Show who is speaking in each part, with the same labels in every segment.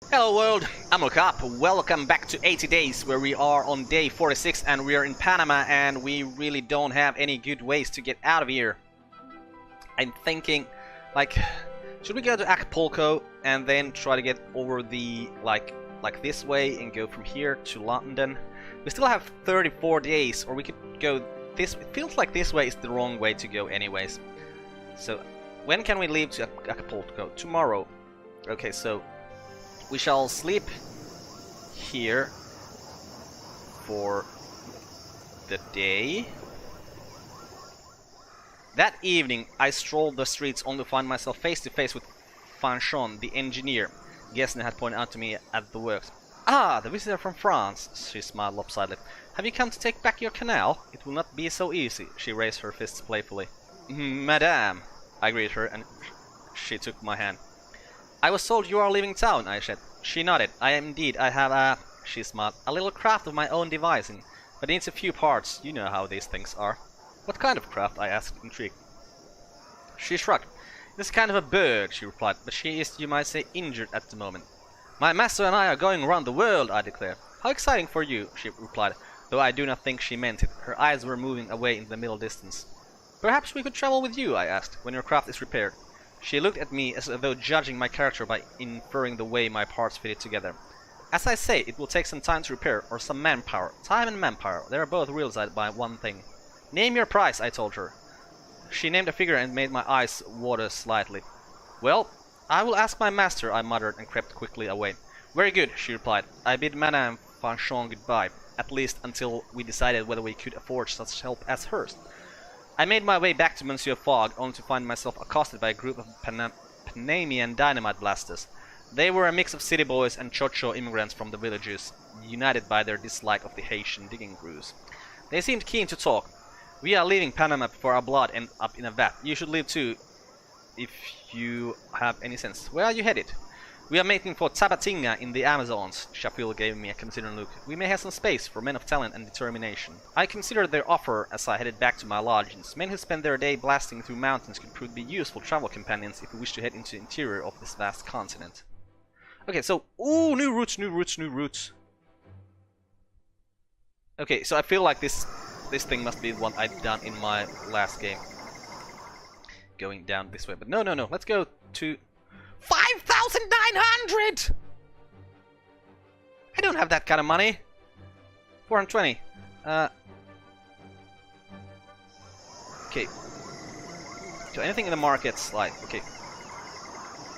Speaker 1: Hello world, I'm Carp. Welcome back to 80 Days, where we are on day 46 and we are in Panama and we really don't have any good ways to get out of here. I'm thinking, like, should we go to Acapulco and then try to get over the, like this way and go from here to London? We still have 34 days, or we could go this. It feels like this way is the wrong way to go anyways. So, when can we leave to Acapulco? Tomorrow. Okay, so we shall sleep here for the day. That evening, I strolled the streets only to find myself face to face with Fanchon, the engineer. Gesner had pointed out to me at the works. "Ah, the visitor from France," she smiled lopsidedly. "Have you come to take back your canal? It will not be so easy." She raised her fists playfully. "Madame," I greeted her, and she took my hand. "I was told you are leaving town," I said. She nodded. "I am indeed. I have a..." She smiled. "A little craft of my own devising, but it needs a few parts. You know how these things are." "What kind of craft?" I asked, intrigued. She shrugged. "It's kind of a bird," she replied, "but she is, you might say, injured at the moment." "My master and I are going around the world," I declared. "How exciting for you," she replied, though I do not think she meant it. Her eyes were moving away in the middle distance. "Perhaps we could travel with you," I asked, "when your craft is repaired." She looked at me as though judging my character by inferring the way my parts fitted together. "As I say, it will take some time to repair, or some manpower. Time and manpower, they are both realized by one thing." "Name your price," I told her. She named a figure and made my eyes water slightly. "Well, I will ask my master," I muttered and crept quickly away. "Very good," she replied. I bid Madame Fanchon goodbye, at least until we decided whether we could afford such help as hers. I made my way back to Monsieur Fogg, only to find myself accosted by a group of Panamanian dynamite blasters. They were a mix of city boys and Chocho immigrants from the villages, united by their dislike of the Haitian digging crews. They seemed keen to talk. "We are leaving Panama before our blood ends up in a vat. You should leave too, if you have any sense. Where are you headed?" "We are making for Tabatinga in the Amazons." Shapiro gave me a considering look. "We may have some space for men of talent and determination." I considered their offer as I headed back to my lodgings. Men who spend their day blasting through mountains could prove to be useful travel companions if we wish to head into the interior of this vast continent. Okay, so... ooh, new routes, new routes, new routes. Okay, so I feel like this thing must be the one I've done in my last game. Going down this way, but no, let's go to... 5,900! I don't have that kind of money. 420. Okay. So anything in the markets, like, okay.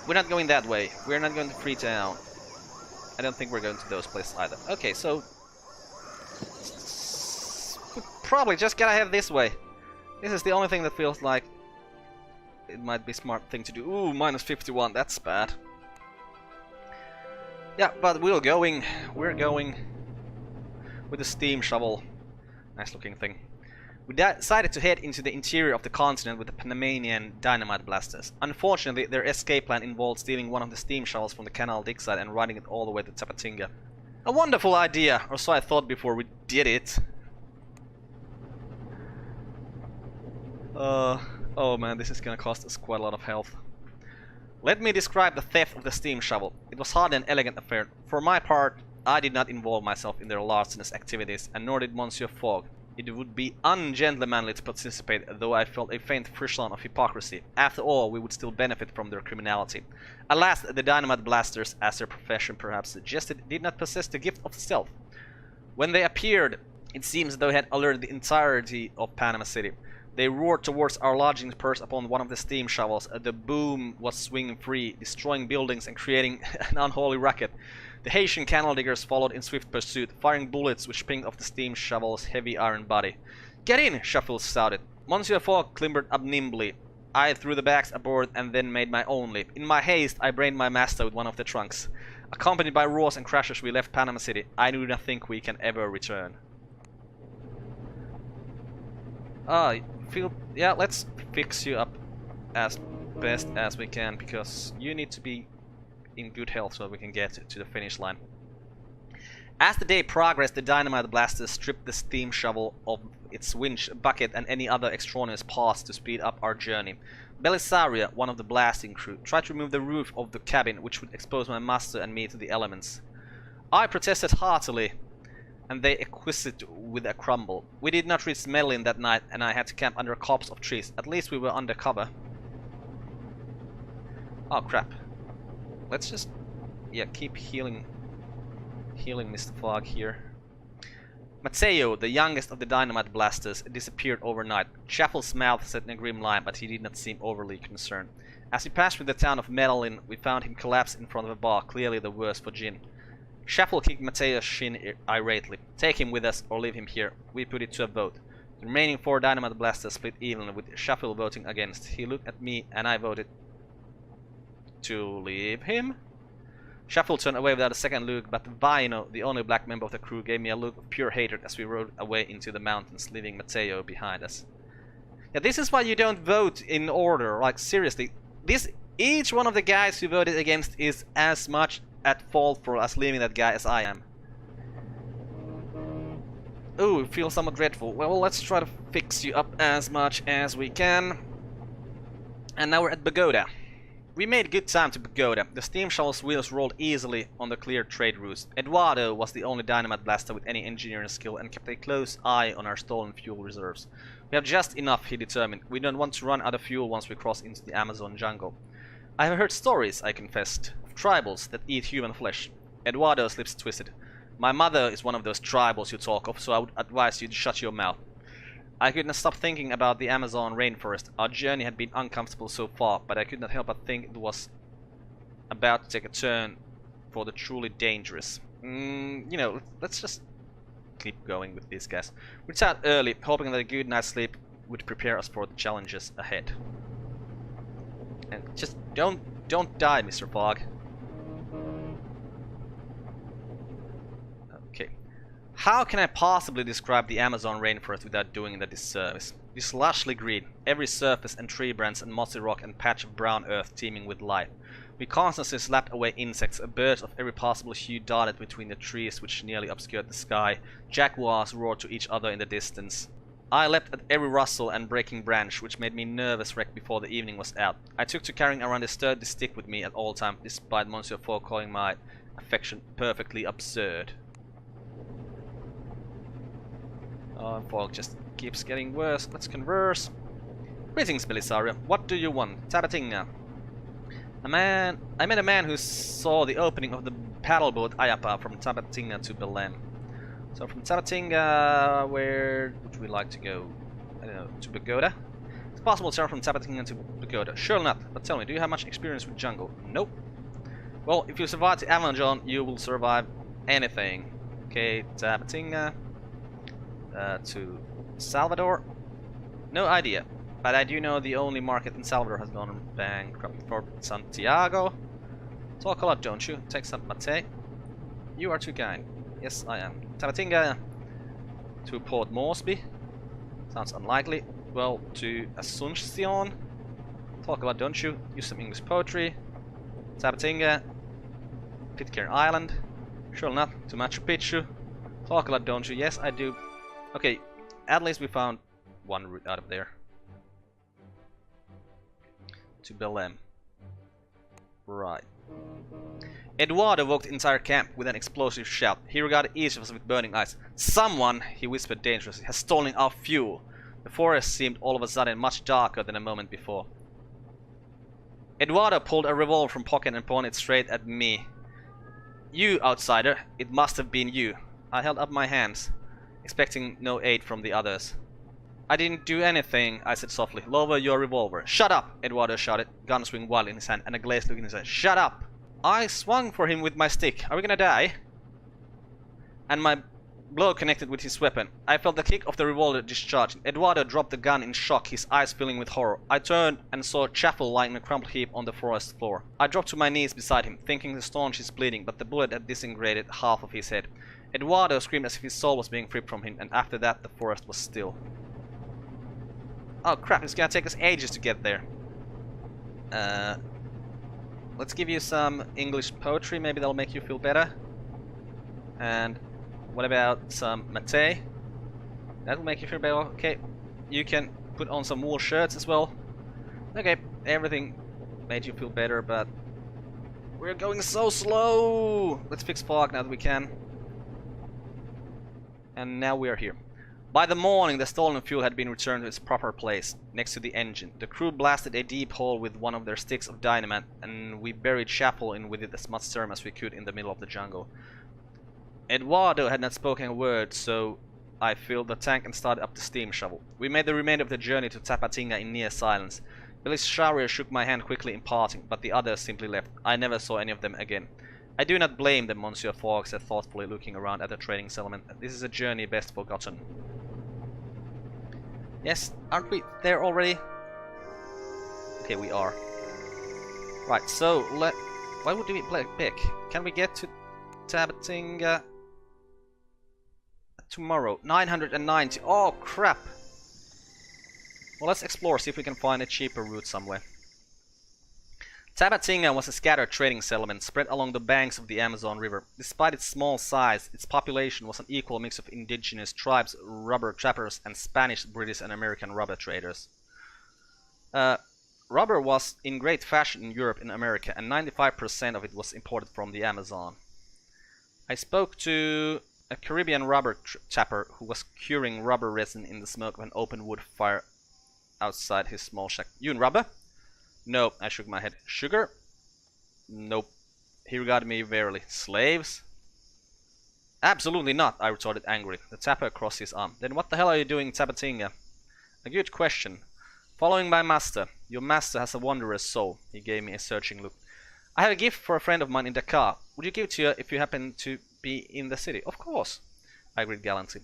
Speaker 1: We're not going that way. We're not going to Freetown. I don't think we're going to those places either. Okay, so... we probably just gotta head this way. This is the only thing that feels like it might be a smart thing to do. Ooh, minus 51, that's bad. Yeah, but we're going with the steam shovel. Nice looking thing. We decided to head into the interior of the continent with the Panamanian dynamite blasters. Unfortunately, their escape plan involved stealing one of the steam shovels from the canal dig site and riding it all the way to Tabatinga. A wonderful idea, or so I thought before we did it. Oh man, this is gonna cost us quite a lot of health. Let me describe the theft of the steam shovel. It was hardly an elegant affair. For my part, I did not involve myself in their larcenous activities, and nor did Monsieur Fogg. It would be ungentlemanly to participate, though I felt a faint frisson of hypocrisy. After all, we would still benefit from their criminality. Alas, the dynamite blasters, as their profession perhaps suggested, did not possess the gift of stealth. When they appeared, it seems as though they had alerted the entirety of Panama City. They roared towards our lodgings perched upon one of the steam shovels. The boom was swinging free, destroying buildings and creating an unholy racket. The Haitian canal diggers followed in swift pursuit, firing bullets which pinged off the steam shovel's heavy iron body. "Get in!" Shuffles shouted. Monsieur Fogg clambered up nimbly. I threw the bags aboard and then made my own leap. In my haste, I brained my master with one of the trunks. Accompanied by roars and crashes, we left Panama City. I do not think we can ever return. Yeah, let's fix you up as best as we can, because you need to be in good health so we can get to the finish line. As the day progressed, the dynamite blasters stripped the steam shovel of its winch, bucket, and any other extraneous parts to speed up our journey. Belisaria, one of the blasting crew, tried to remove the roof of the cabin, which would expose my master and me to the elements. I protested heartily, and they acquiesced with a crumble. We did not reach Medellin that night, and I had to camp under a copse of trees. At least we were under cover. Oh crap. Let's just, yeah, keep healing Mr. Fog here. Mateo, the youngest of the dynamite blasters, disappeared overnight. Chappell's mouth set in a grim line, but he did not seem overly concerned. As we passed through the town of Medellin, we found him collapsed in front of a bar, clearly the worse for gin. Chappell kicked Mateo's shin irately. Take him with us or leave him here. We put it to a vote. The remaining 4 dynamite blasters split evenly, with Chappell voting against. He looked at me and I voted to leave him. Chappell turned away without a second look, but Vaino, the only black member of the crew, gave me a look of pure hatred as we rode away into the mountains, leaving Mateo behind us. Yeah, this is why you don't vote in order. Like, seriously, each one of the guys who voted against is as much at fault for us leaving that guy as I am. Ooh, it feels somewhat dreadful. Well, let's try to fix you up as much as we can. And now we're at Bogota. We made good time to Bogota. The steam shovel's wheels rolled easily on the cleared trade routes. Eduardo was the only dynamite blaster with any engineering skill and kept a close eye on our stolen fuel reserves. We have just enough, he determined. We don't want to run out of fuel once we cross into the Amazon jungle. I have heard stories, I confessed, of tribals that eat human flesh. Eduardo's lips twisted. My mother is one of those tribals you talk of, so I would advise you to shut your mouth. I could not stop thinking about the Amazon rainforest. Our journey had been uncomfortable so far, but I could not help but think it was about to take a turn for the truly dangerous. You know, let's just keep going with these guys. We set out early, hoping that a good night's sleep would prepare us for the challenges ahead. And just don't die, Mr. Fogg. Okay. How can I possibly describe the Amazon rainforest without doing the disservice? It is lushly green, every surface and tree branch and mossy rock and patch of brown earth teeming with life. We constantly slapped away insects, birds of every possible hue darted between the trees which nearly obscured the sky. Jaguars roared to each other in the distance. I leapt at every rustle and breaking branch, which made me nervous wreck before the evening was out. I took to carrying around a sturdy stick with me at all times, despite Monsieur Fogg calling my affection perfectly absurd. Oh, Fogg just keeps getting worse. Let's converse. Greetings, Belisaria. What do you want? Tabatinga. I met a man who saw the opening of the paddle boat Ayapa from Tabatinga to Belém. So from Tabatinga, where would we like to go? I don't know, to Bogota? It's possible to turn from Tabatinga to Bogota. Sure not, but tell me, do you have much experience with jungle? Nope. Well, if you survive the Amazon, you will survive anything. Okay, Tabatinga. To Salvador? No idea. But I do know the only market in Salvador has gone bankrupt. For Santiago. Talk a lot, don't you? Take some mate. You are too kind. Yes, I am. Tabatinga to Port Moresby. Sounds unlikely. Well, to Asuncion. Talk a lot, don't you? Use some English poetry. Tabatinga. Pitcairn Island. Sure enough, to Machu Picchu. Talk a lot, don't you? Yes, I do. Okay, at least we found one route out of there. To Belém. Right. Eduardo woke the entire camp with an explosive shout. He regarded each of us with burning eyes. Someone, he whispered dangerously, has stolen our fuel. The forest seemed all of a sudden much darker than a moment before. Eduardo pulled a revolver from pocket and pointed straight at me. You, outsider, it must have been you. I held up my hands, expecting no aid from the others. I didn't do anything, I said softly. Lower your revolver. Shut up, Eduardo shouted, gun swing wildly in his hand and a glazed look in his eyes. Shut up! I swung for him with my stick. Are we gonna die? And my blow connected with his weapon. I felt the kick of the revolver discharging. Eduardo dropped the gun in shock, his eyes filling with horror. I turned and saw Chappell lying in a crumpled heap on the forest floor. I dropped to my knees beside him, thinking to staunch his bleeding, but the bullet had disintegrated half of his head. Eduardo screamed as if his soul was being ripped from him, and after that the forest was still. Oh crap, it's gonna take us ages to get there. Let's give you some English poetry, maybe that'll make you feel better. And What about some mate? That will make you feel better. Okay, you can put on some wool shirts as well. Okay, everything made you feel better, but we're going so slow. Let's fix fog now that we can. And now we are here. By the morning, the stolen fuel had been returned to its proper place, next to the engine. The crew blasted a deep hole with one of their sticks of dynamite, and we buried Chapel in with it as much firm as we could in the middle of the jungle. Eduardo had not spoken a word, so I filled the tank and started up the steam shovel. We made the remainder of the journey to Tapatinga in near silence. Billy's Sharia shook my hand quickly in parting, but the others simply left. I never saw any of them again. I do not blame them, Monsieur Fogg said thoughtfully, looking around at the trading settlement. This is a journey best forgotten. Yes, aren't we there already? Okay, we are. Right, so why would we pick? Can we get to Tabatinga tomorrow? 990. Oh crap! Well, let's explore, see if we can find a cheaper route somewhere. Tabatinga was a scattered trading settlement spread along the banks of the Amazon River. Despite its small size, its population was an equal mix of indigenous tribes, rubber trappers, and Spanish, British, and American rubber traders. Rubber was in great fashion in Europe and America, and 95% of it was imported from the Amazon. I spoke to a Caribbean rubber trapper who was curing rubber resin in the smoke of an open wood fire outside his small shack. You in rubber? Nope, I shook my head. Sugar? Nope. He regarded me warily. Slaves? Absolutely not, I retorted angrily. The tapper crossed his arm. Then what the hell are you doing in Tabatinga? A good question. Following my master. Your master has a wanderer's soul. He gave me a searching look. I have a gift for a friend of mine in Dakar. Would you give it to her if you happen to be in the city? Of course, I agreed gallantly.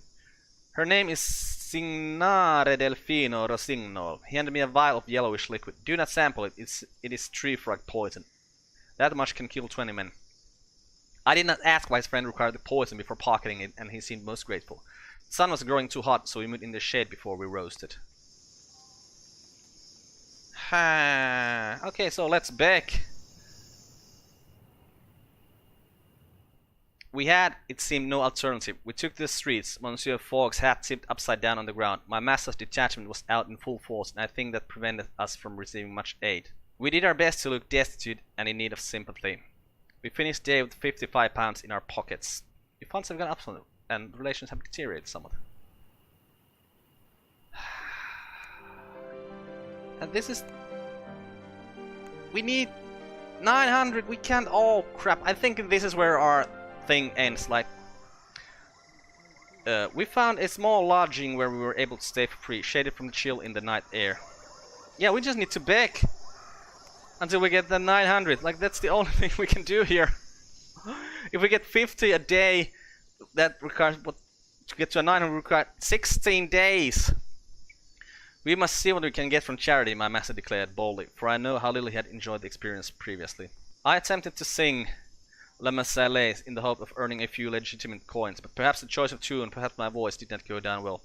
Speaker 1: Her name is Signare Delfino Rosignol. He handed me a vial of yellowish liquid. Do not sample it. It is tree frog poison. That much can kill 20 men. I did not ask why his friend required the poison before pocketing it, and he seemed most grateful. The sun was growing too hot, so we moved in the shade before we roasted. Okay, so let's back. We had, it seemed, no alternative. We took to the streets. Monsieur Fogg's hat tipped upside down on the ground. My master's detachment was out in full force, and I think that prevented us from receiving much aid. We did our best to look destitute and in need of sympathy. We finished the day with 55 pounds in our pockets. The funds have gone up some, and relations have deteriorated somewhat. And this is... We need 900, we can't... Oh crap, I think this is where our thing ends. Like, we found a small lodging where we were able to stay for free, shaded from the chill in the night air. Yeah, we just need to beg until we get the 900. Like, that's the only thing we can do here. If we get 50 a day, that requires, what, to get to a 900 requires 16 days. We must see what we can get from charity, my master declared boldly, for I know how little he had enjoyed the experience previously. I attempted to sing La Marseillaise in the hope of earning a few legitimate coins, but perhaps the choice of tune, perhaps my voice did not go down well.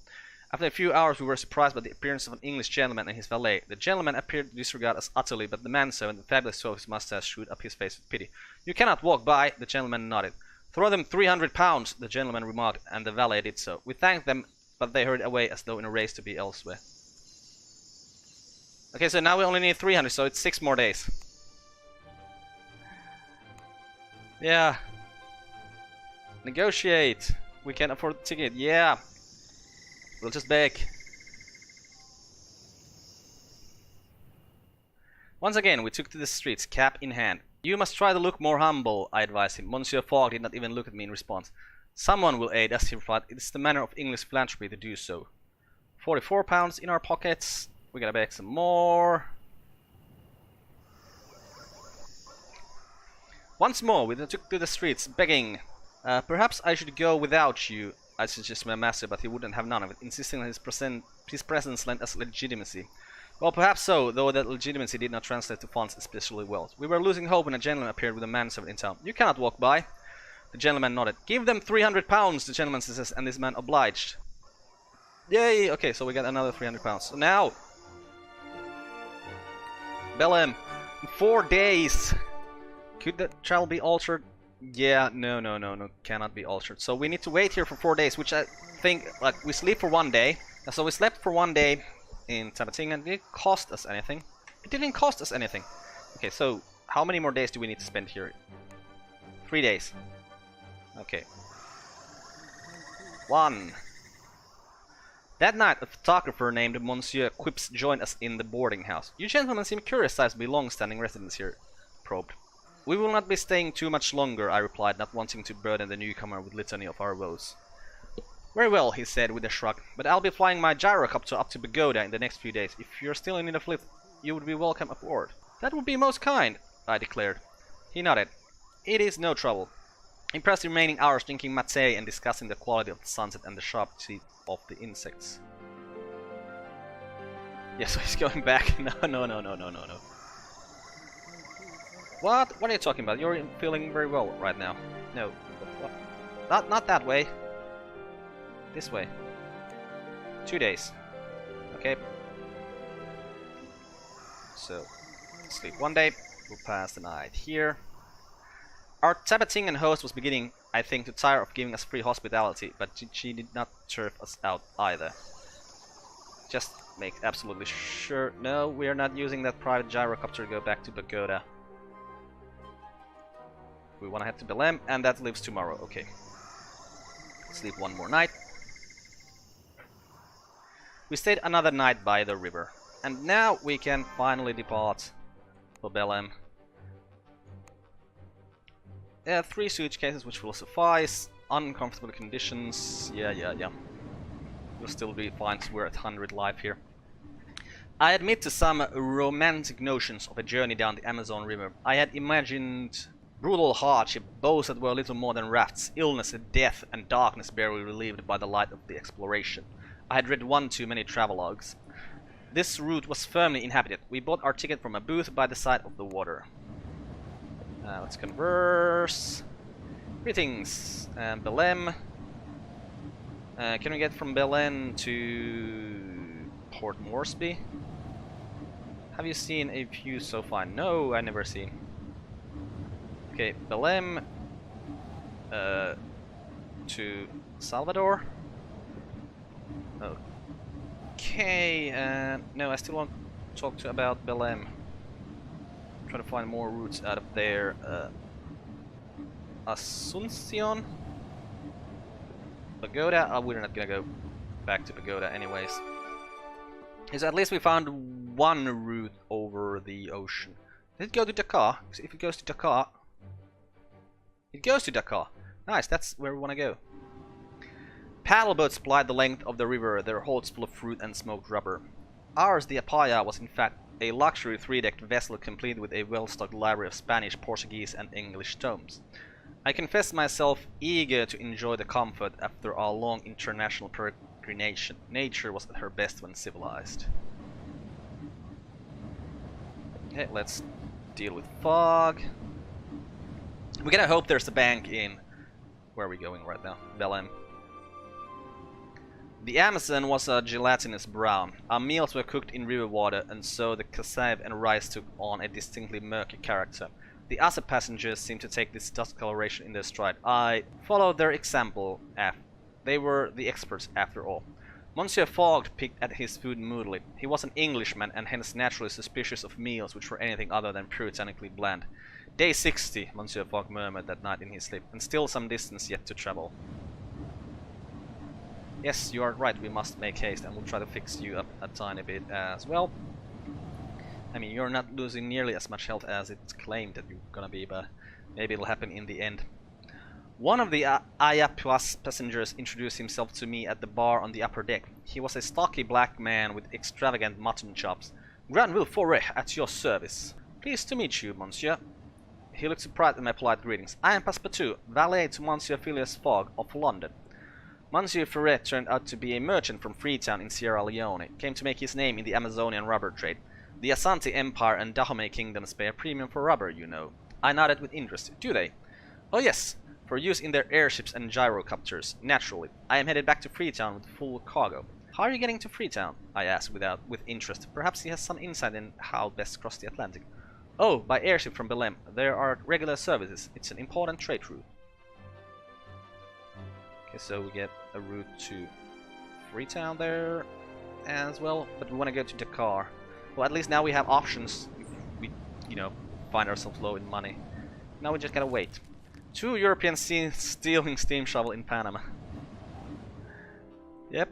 Speaker 1: After a few hours we were surprised by the appearance of an English gentleman and his valet. The gentleman appeared to disregard us utterly, but the manservant, the fabulous soul of his mustache, screwed up his face with pity. You cannot walk by, the gentleman nodded. Throw them 300 pounds, the gentleman remarked, and the valet did so. We thanked them, but they hurried away as though in a race to be elsewhere. Okay, so now we only need 300, so it's 6 more days. Yeah. Negotiate. We can afford the ticket. Yeah. We'll just beg. Once again, we took to the streets, cap in hand. You must try to look more humble, I advised him. Monsieur Fogg did not even look at me in response. Someone will aid us, he replied. It is the manner of English philanthropy to do so. 44 pounds in our pockets. We gotta beg some more. Once more, we took to the streets, begging. Perhaps I should go without you, I suggested my master, but he wouldn't have none of it, insisting that his presence lent us legitimacy. Well, perhaps so, though that legitimacy did not translate to funds especially well. We were losing hope when a gentleman appeared with a manservant in town. You cannot walk by. The gentleman nodded. Give them 300 pounds, the gentleman says, and this man obliged. Yay! Okay, so we got another 300 pounds. So now... Bellem, in 4 days! Could the travel be altered? Yeah, no, cannot be altered. So we need to wait here for 4 days, which I think, like, we sleep for 1 day. So we slept for 1 day in Tabating, and it didn't cost us anything. It didn't cost us anything. Okay, so how many more days do we need to spend here? 3 days. Okay. 1. That night, a photographer named Monsieur Quips joined us in the boarding house. You gentlemen seem curious as to be long-standing residents here, probed. We will not be staying too much longer, I replied, not wanting to burden the newcomer with litany of our woes. Very well, he said with a shrug, but I'll be flying my gyrocopter up to Pagoda in the next few days. If you're still in need of lift, you would be welcome aboard. That would be most kind, I declared. He nodded. It is no trouble. He pressed the remaining hours drinking maté and discussing the quality of the sunset and the sharp teeth of the insects. Yeah, so he's going back. No. What? What are you talking about? You're feeling very well right now. No. What? Not that way. This way. 2 days. Okay. So, sleep 1 day. We'll pass the night here. Our Tabatingan host was beginning, I think, to tire of giving us free hospitality, but she did not turf us out either. Just make absolutely sure. No, we are not using that private gyrocopter to go back to Pagoda. We want to head to Belém, and that leaves tomorrow. Okay. Sleep 1 more night. We stayed another night by the river, and now we can finally depart for Belém. 3 suitcases, which will suffice. Uncomfortable conditions. Yeah. We'll still be fine because we're at 100 life here. I admit to some romantic notions of a journey down the Amazon River. I had imagined brutal hardship, both that were little more than rafts, illness, death, and darkness barely relieved by the light of the exploration. I had read one too many travelogues. This route was firmly inhabited. We bought our ticket from a booth by the side of the water. Let's converse. Greetings, Belém. Can we get from Belém to Port Moresby? Have you seen a view so far? No, I never seen. Okay, Belém to Salvador. Okay, no, I still want to talk about Belém. Try to find more routes out of there. Asuncion? Pagoda? Oh, we're not gonna go back to Pagoda anyways. So at least we found one route over the ocean. Did it go to Dakar? If it goes to Dakar... It goes to Dakar. Nice, that's where we want to go. Paddle boats plied the length of the river, their holds full of fruit and smoked rubber. Ours, the Apaya, was in fact a luxury 3-decked vessel complete with a well-stocked library of Spanish, Portuguese and English tomes. I confess myself eager to enjoy the comfort after our long international peregrination. Nature was at her best when civilized. Okay, let's deal with fog. We gotta hope there's a bank in... Where are we going right now? Belém. The Amazon was a gelatinous brown. Our meals were cooked in river water, and so the cassave and rice took on a distinctly murky character. The other passengers seemed to take this discoloration in their stride. I followed their example. They were the experts after all. Monsieur Fogg picked at his food moodily. He was an Englishman and hence naturally suspicious of meals which were anything other than puritanically bland. Day 60, Monsieur Fogg murmured that night in his sleep, and still some distance yet to travel. Yes, you are right, we must make haste, and we'll try to fix you up a tiny bit as well. I mean, you're not losing nearly as much health as it's claimed that you're gonna be, but maybe it'll happen in the end. One of the Ayapuas passengers introduced himself to me at the bar on the upper deck. He was a stocky black man with extravagant mutton chops. Granville Foray, at your service. Pleased to meet you, monsieur. He looked surprised at my polite greetings. I am Passepartout, valet to Monsieur Phileas Fogg of London. Monsieur Foray turned out to be a merchant from Freetown in Sierra Leone. Came to make his name in the Amazonian rubber trade. The Asante Empire and Dahomey kingdoms pay a premium for rubber, you know. I nodded with interest. Do they? Oh yes, for use in their airships and gyrocopters, naturally. I am headed back to Freetown with full cargo. How are you getting to Freetown? I asked with interest. Perhaps he has some insight in how best cross the Atlantic. Oh, by airship from Belém. There are regular services. It's an important trade route. Okay, so we get a route to Freetown there as well, but we want to go to Dakar. Well, at least now we have options if we, you know, find ourselves low in money. Now we just gotta wait. 2 Europeans stealing steam shovel in Panama. Yep.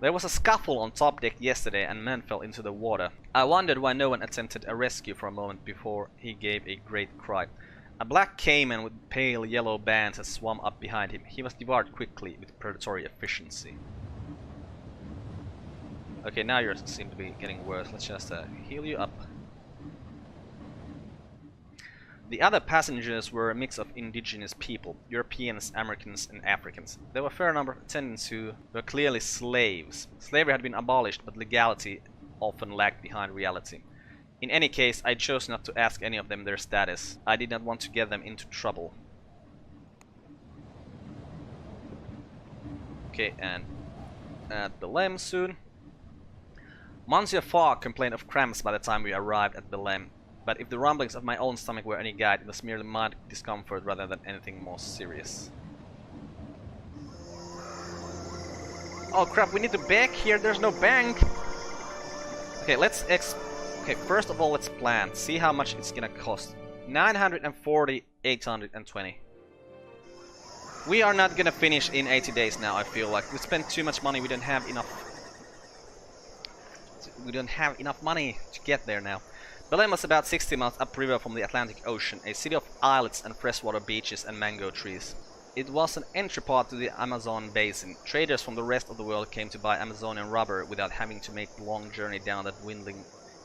Speaker 1: There was a scuffle on top deck yesterday and men fell into the water. I wondered why no one attempted a rescue for a moment before he gave a great cry. A black caiman with pale yellow bands had swum up behind him. He was devoured quickly with predatory efficiency. Okay, now you seem to be getting worse. Let's just heal you up. The other passengers were a mix of indigenous people, Europeans, Americans and Africans. There were a fair number of attendants who were clearly slaves. Slavery had been abolished, but legality often lagged behind reality. In any case, I chose not to ask any of them their status. I did not want to get them into trouble. Okay, and at Belém soon. Monsieur Fogg complained of cramps by the time we arrived at Belém. But if the rumblings of my own stomach were any guide, it was merely mild discomfort rather than anything more serious. Oh crap, we need to bank here, there's no bank! Okay, okay, first of all let's plan. See how much it's gonna cost. 940, 820. We are not gonna finish in 80 days now, I feel like. We spent too much money, we don't have enough money to get there now. Belém was about 60 miles upriver from the Atlantic Ocean, a city of islets and freshwater beaches and mango trees. It was an entrepot to the Amazon basin. Traders from the rest of the world came to buy Amazonian rubber without having to make the long journey down that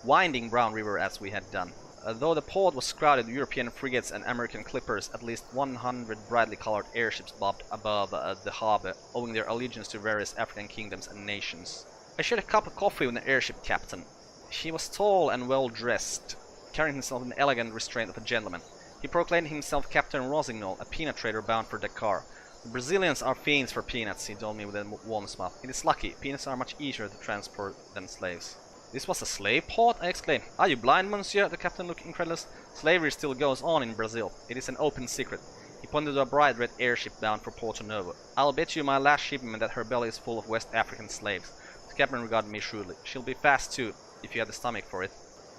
Speaker 1: winding brown river as we had done. Though the port was crowded with European frigates and American clippers, at least 100 brightly colored airships bobbed above the harbor, owing their allegiance to various African kingdoms and nations. I shared a cup of coffee with an airship captain. He was tall and well dressed, carrying himself with an elegant restraint of a gentleman. He proclaimed himself Captain Rossignol, a peanut trader bound for Dakar. The Brazilians are fiends for peanuts, he told me with a warm smile. It is lucky, peanuts are much easier to transport than slaves. This was a slave port? I exclaimed. Are you blind, monsieur? The captain looked incredulous. Slavery still goes on in Brazil. It is an open secret. He pointed to a bright red airship bound for Porto Novo. I'll bet you my last shipment that her belly is full of West African slaves. The captain regarded me shrewdly. She'll be fast too, if you have the stomach for it.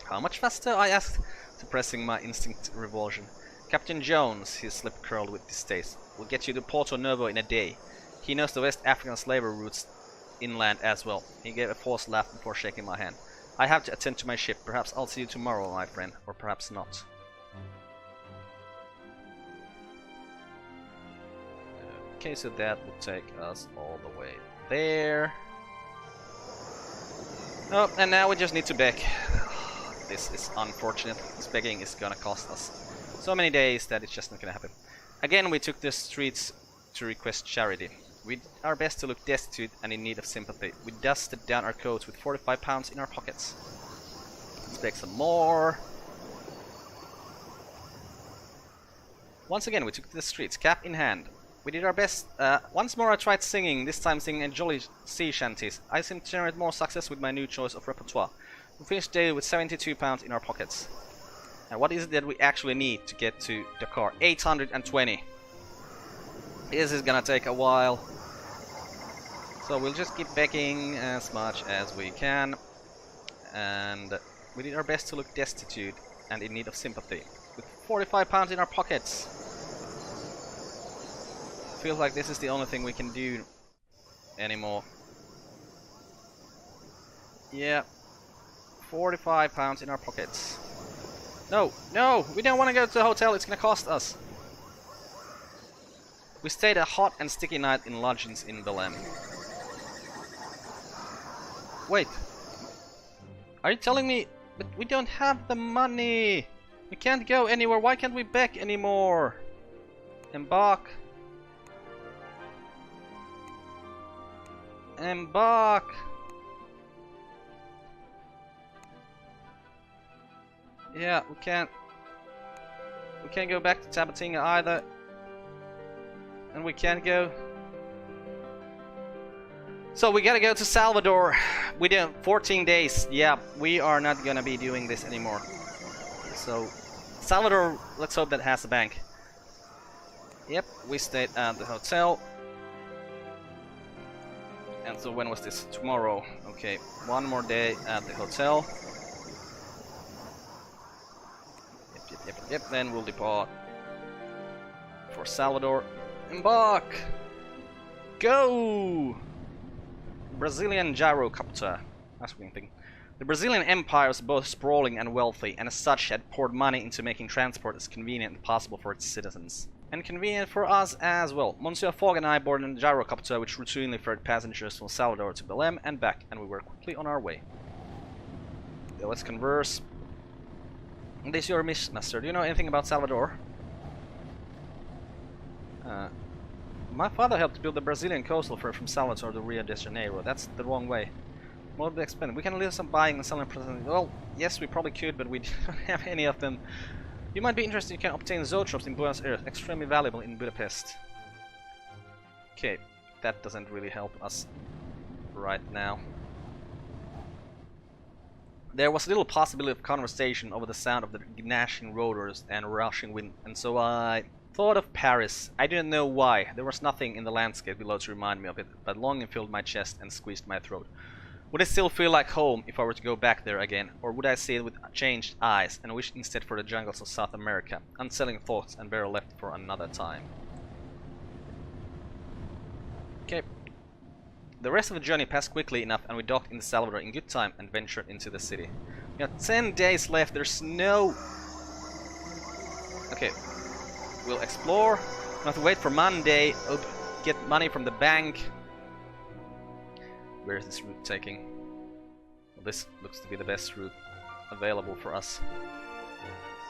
Speaker 1: How much faster? I asked, suppressing my instinct revulsion. Captain Jones, his lip curled with distaste, will get you to Porto Novo in a day. He knows the West African slavery routes inland as well. He gave a forced laugh before shaking my hand. I have to attend to my ship. Perhaps I'll see you tomorrow, my friend, or perhaps not. Okay, so that will take us all the way there. Oh, and now we just need to beg. This is unfortunate. This begging is gonna cost us so many days that it's just not gonna happen. Again, we took the streets to request charity. We did our best to look destitute and in need of sympathy. We dusted down our coats with 45 pounds in our pockets. Let's beg some more. Once again, we took to the streets, cap in hand. We did our best. Once more I tried singing, this time singing in jolly sea shanties. I seemed to generate more success with my new choice of repertoire. We finished the day with 72 pounds in our pockets. And what is it that we actually need to get to Dakar? 820. This is gonna take a while. So we'll just keep begging as much as we can. And we did our best to look destitute and in need of sympathy. With 45 pounds in our pockets. Feels like this is the only thing we can do anymore. Yeah. 45 pounds in our pockets. No, no, we don't want to go to the hotel, it's gonna cost us. We stayed a hot and sticky night in lodgings in Belém. Wait. Are you telling me that we don't have the money? We can't go anywhere, why can't we beg anymore? Embark. Embark. Yeah, we can't go back to Tabatinga either. And we can't go. So we gotta go to Salvador. We do 14 days. Yeah, we are not gonna be doing this anymore. So, Salvador, let's hope that has a bank. Yep, we stayed at the hotel. And so when was this? Tomorrow. Okay, one more day at the hotel. Yep, then we'll depart for Salvador. Embark! Go! Brazilian gyrocopter. That's what I'm thinking. The Brazilian Empire was both sprawling and wealthy, and as such had poured money into making transport as convenient as possible for its citizens. And convenient for us as well. Monsieur Fogg and I boarded a gyrocopter which routinely ferried passengers from Salvador to Belém and back, and we were quickly on our way. Yeah, let's converse. This is your mission, master. Do you know anything about Salvador? My father helped build the Brazilian coastal ferry from Salvador to Rio de Janeiro. That's the wrong way. More expensive. We can live some buying and selling presents. Well, yes, we probably could, but we don't have any of them. You might be interested. You can obtain zoetrops in Buenos Aires, extremely valuable in Budapest. Okay, that doesn't really help us right now. There was little possibility of conversation over the sound of the gnashing rotors and rushing wind, and so I thought of Paris. I didn't know why. There was nothing in the landscape below to remind me of it, but longing filled my chest and squeezed my throat. Would it still feel like home if I were to go back there again, or would I see it with changed eyes and wish instead for the jungles of South America? Unsettling thoughts and better left for another time. Okay. The rest of the journey passed quickly enough, and we docked in Salvador in good time and ventured into the city. We got 10 days left. There's no... Okay. We'll explore. We'll have to wait for Monday. Get money from the bank. Where is this route taking? Well, this looks to be the best route available for us.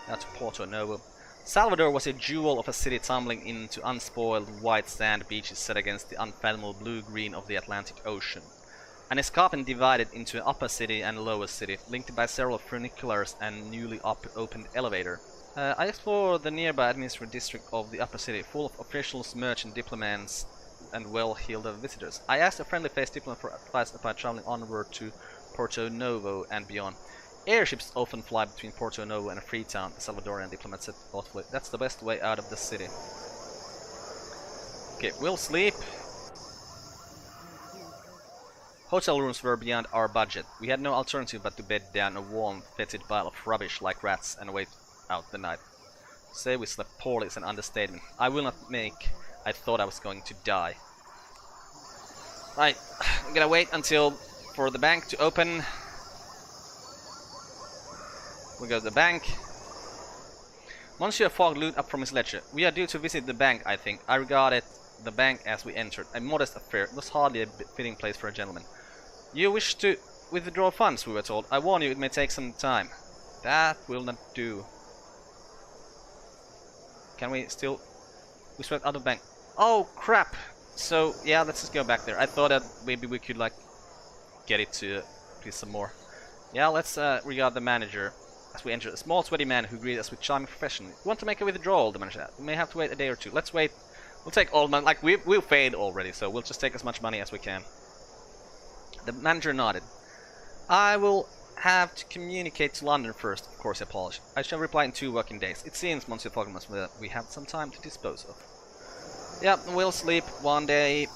Speaker 1: Now to Porto Novo. Salvador was a jewel of a city tumbling into unspoiled white sand beaches set against the unfathomable blue-green of the Atlantic Ocean. An escarpment divided into an upper city and a lower city, linked by several funiculars and newly opened elevator. I explored the nearby administrative district of the upper city, full of officials, merchant, diplomats, and well-heeled visitors. I asked a friendly-faced diplomat for advice about traveling onward to Porto Novo and beyond. Airships often fly between Porto Novo and Freetown, the Salvadorian diplomat said thoughtfully. That's the best way out of the city. Okay, we'll sleep. Hotel rooms were beyond our budget. We had no alternative but to bed down a warm, fetid pile of rubbish like rats and wait out the night. Say we slept poorly is an understatement. I will not make... I thought I was going to die. Right, I'm gonna wait until for the bank to open. We go to the bank. Monsieur Fogg looked up from his ledger. We are due to visit the bank, I think. I regarded the bank as we entered. A modest affair. It was hardly a fitting place for a gentleman. You wish to withdraw funds, we were told. I warn you, it may take some time. That will not do. Can we still... We swept out of the bank. Oh, crap! So, yeah, let's just go back there. I thought that maybe we could, like, get it to please some more. Yeah, let's regard the manager as we enter. A small, sweaty man who greeted us with charming profession. You want to make a withdrawal, the manager said. We may have to wait a day or two. Let's wait. We'll take all money. Like, we'll paid already, so we'll just take as much money as we can. The manager nodded. I will have to communicate to London first, of course, I apologize. I shall reply in 2 working days. It seems, Monsieur Fogmas, that we have some time to dispose of. Yeah, we'll sleep one day.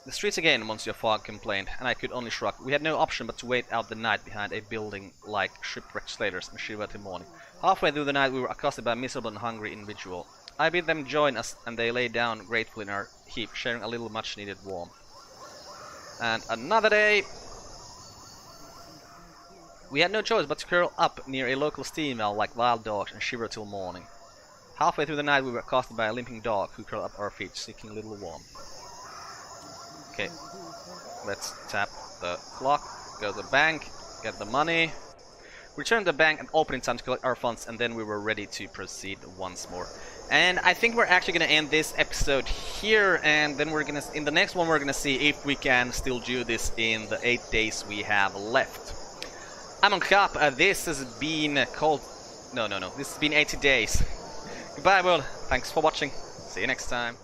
Speaker 1: The streets again, Monsieur Fogg complained, and I could only shrug. We had no option but to wait out the night behind a building like shipwrecked slavers and shiver till morning. Halfway through the night we were accosted by a miserable and hungry individual. I bid them join us, and they lay down gratefully in our heap, sharing a little much-needed warmth. And another day... We had no choice but to curl up near a local steam mill like wild dogs and shiver till morning. Halfway through the night we were accosted by a limping dog who curled up our feet, seeking a little warmth. Okay, let's tap the clock, go to the bank, get the money, return to the bank and open in time to collect our funds, and then we were ready to proceed once more. And I think we're actually going to end this episode here, and then we're going to, in the next one we're going to see if we can still do this in the 8 days we have left. I'm on Carp, this has been called... No, this has been 80 days. Goodbye world, thanks for watching, see you next time.